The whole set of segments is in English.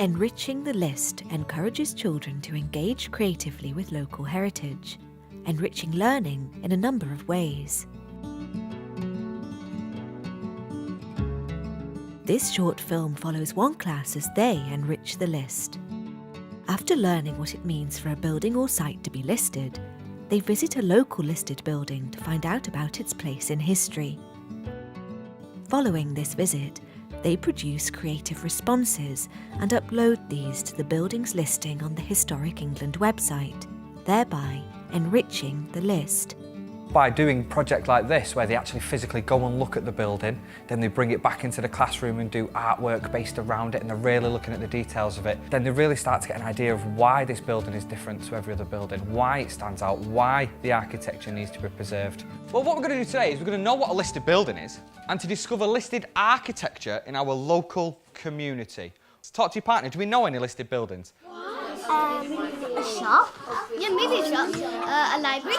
Enriching the list encourages children to engage creatively with local heritage, enriching learning in a number of ways. This short film follows one class as they enrich the list. After learning what it means for a building or site to be listed, they visit a local listed building to find out about its place in history. Following this visit, they produce creative responses and upload these to the building's listing on the Historic England website, thereby enriching the list. By doing projects like this, where they actually physically go and look at the building, then they bring it back into the classroom and do artwork based around it, and they're really looking at the details of it, then they really start to get an idea of why this building is different to every other building, why it stands out, why the architecture needs to be preserved. Well, what we're going to do today is we're going to know what a listed building is and to discover listed architecture in our local community. Let's talk to your partner. Do we know any listed buildings? A shop? Yeah, maybe a shop. A library?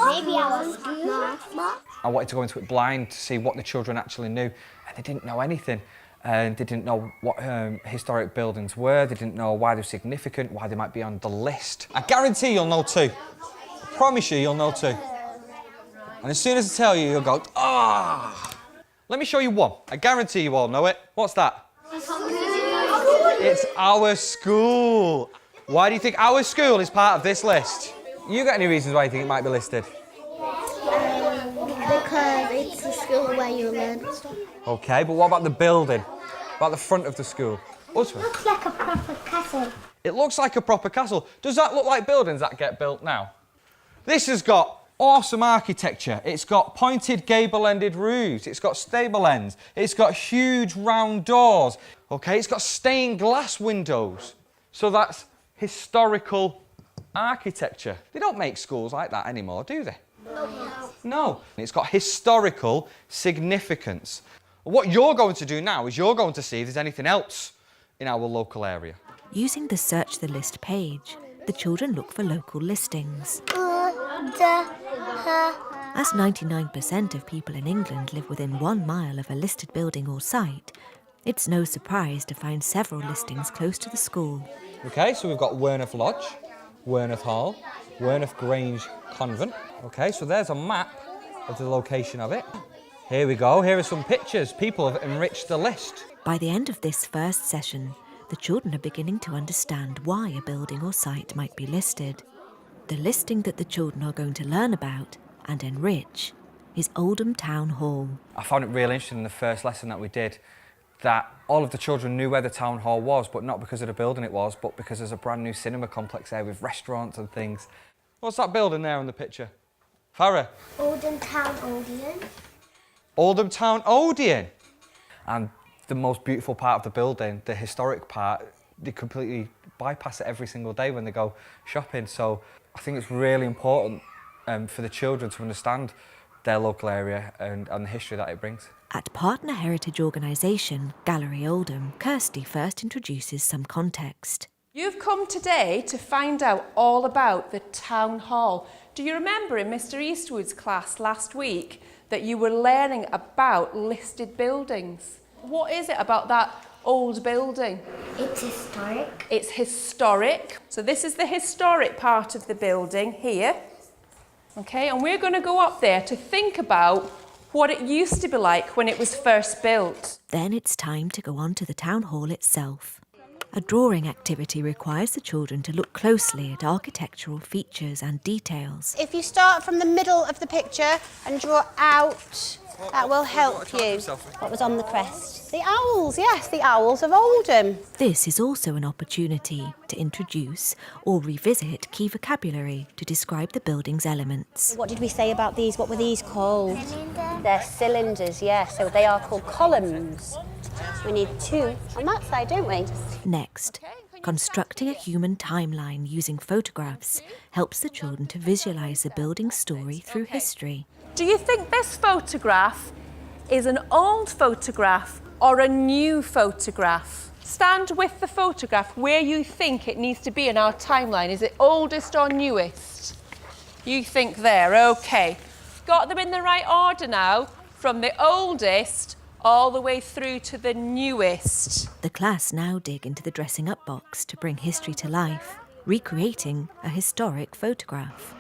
Maybe our school. I wanted to go into it blind to see what the children actually knew, and they didn't know anything. They didn't know what historic buildings were, they didn't know why they're significant, why they might be on the list. I guarantee you'll know two. I promise you'll know two. And as soon as I tell you, you'll go, ah! Let me show you one. I guarantee you all know it. What's that? It's our school. Why do you think our school is part of this list? You got any reasons why you think it might be listed? Because it's a school where you learn stuff. OK, but what about the building? What about the front of the school? It looks like a proper castle. It looks like a proper castle. Does that look like buildings that get built now? This has got awesome architecture. It's got pointed gable-ended roofs. It's got stable ends. It's got huge round doors. OK, it's got stained glass windows. So that's historical architecture. They don't make schools like that anymore, do they? No. It's got historical significance. What you're going to do now is you're going to see if there's anything else in our local area. Using the Search the List page, the children look for local listings. As 99% of people in England live within 1 mile of a listed building or site, it's no surprise to find several listings close to the school. OK, so we've got Werneth Lodge, Werneth Hall, Werneth Grange Convent. OK, so there's a map of the location of it. Here we go, here are some pictures. People have enriched the list. By the end of this first session, the children are beginning to understand why a building or site might be listed. The listing that the children are going to learn about and enrich is Oldham Town Hall. I found it really interesting in the first lesson that we did that all of the children knew where the town hall was, but not because of the building it was, but because there's a brand new cinema complex there with restaurants and things. What's that building there in the picture? Farah? Oldham Town Odeon. Oldham Town Odeon. And the most beautiful part of the building, the historic part, they completely bypass it every single day when they go shopping. So I think it's really important for the children to understand their local area and the history that it brings. At partner heritage organisation Gallery Oldham, Kirsty first introduces some context. You've come today to find out all about the town hall. Do you remember in Mr Eastwood's class last week that you were learning about listed buildings? What is it about that old building? It's historic. It's historic. So this is the historic part of the building here. Okay, and we're going to go up there to think about what it used to be like when it was first built. Then it's time to go on to the town hall itself. A drawing activity requires the children to look closely at architectural features and details. If you start from the middle of the picture and draw out, that will help you. What was on the crest? The owls, yes, the owls of Oldham. This is also an opportunity to introduce or revisit key vocabulary to describe the building's elements. What did we say about these? What were these called? They're cylinders, yes, so they are called columns. We need two on that side, don't we? Next, constructing a human timeline using photographs helps the children to visualise the building's story through history. Do you think this photograph is an old photograph or a new photograph? Stand with the photograph where you think it needs to be in our timeline. Is it oldest or newest? You think there, OK. Got them in the right order now, from the oldest all the way through to the newest. The class now dig into the dressing up box to bring history to life, recreating a historic photograph.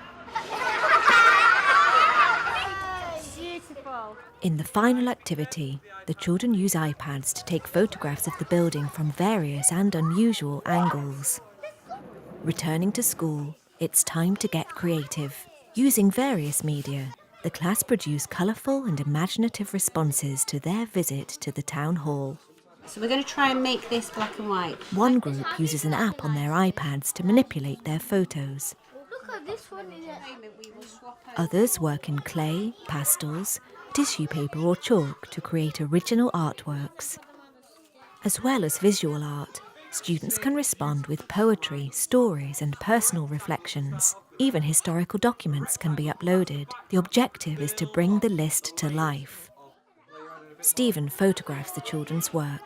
Beautiful. In the final activity, the children use iPads to take photographs of the building from various and unusual angles. Returning to school, it's time to get creative. Using various media, the class produce colourful and imaginative responses to their visit to the town hall. So we're going to try and make this black and white. One group uses an app on their iPads to manipulate their photos. Look at this one. Others work in clay, pastels, tissue paper or chalk to create original artworks. As well as visual art, students can respond with poetry, stories and personal reflections. Even historical documents can be uploaded. The objective is to bring the list to life. Stephen photographs the children's work.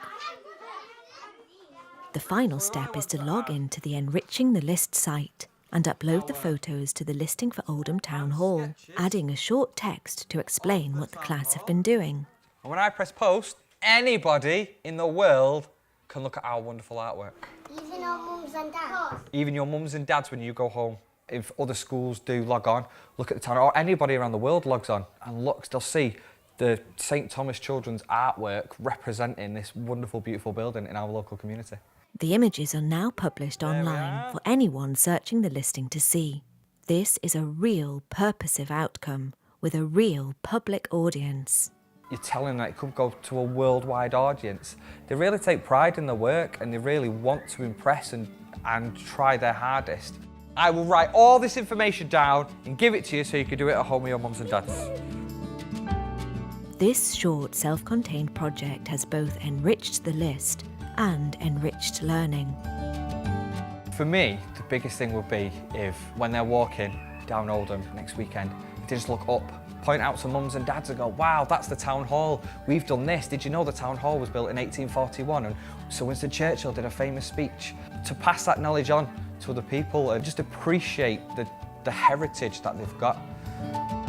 The final step is to log in to the Enriching the List site and upload the photos to the listing for Oldham Town Hall, adding a short text to explain what the class have been doing. And when I press post, anybody in the world can look at our wonderful artwork. Even our mums and dads. Even your mums and dads when you go home. If other schools do log on, look at the town, or anybody around the world logs on and looks, they'll see the St Thomas Children's artwork representing this wonderful, beautiful building in our local community. The images are now published online for anyone searching the listing to see. This is a real purposive outcome with a real public audience. You're telling them that it could go to a worldwide audience. They really take pride in their work and they really want to impress and try their hardest. I will write all this information down and give it to you so you can do it at home with your mums and dads. This short self-contained project has both enriched the list and enriched learning. For me, the biggest thing would be if, when they're walking down Oldham next weekend, they just look up, point out to mums and dads and go, wow, that's the town hall, we've done this. Did you know the town hall was built in 1841 and Sir Winston Churchill did a famous speech? To pass that knowledge on to other people and just appreciate the heritage that they've got.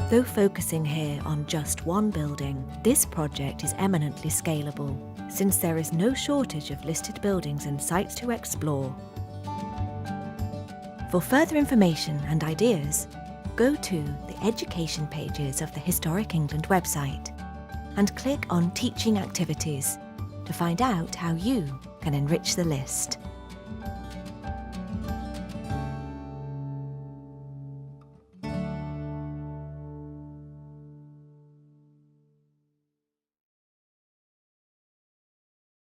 Though focusing here on just one building, this project is eminently scalable, since there is no shortage of listed buildings and sites to explore. For further information and ideas, go to the education pages of the Historic England website and click on Teaching Activities to find out how you can enrich the list.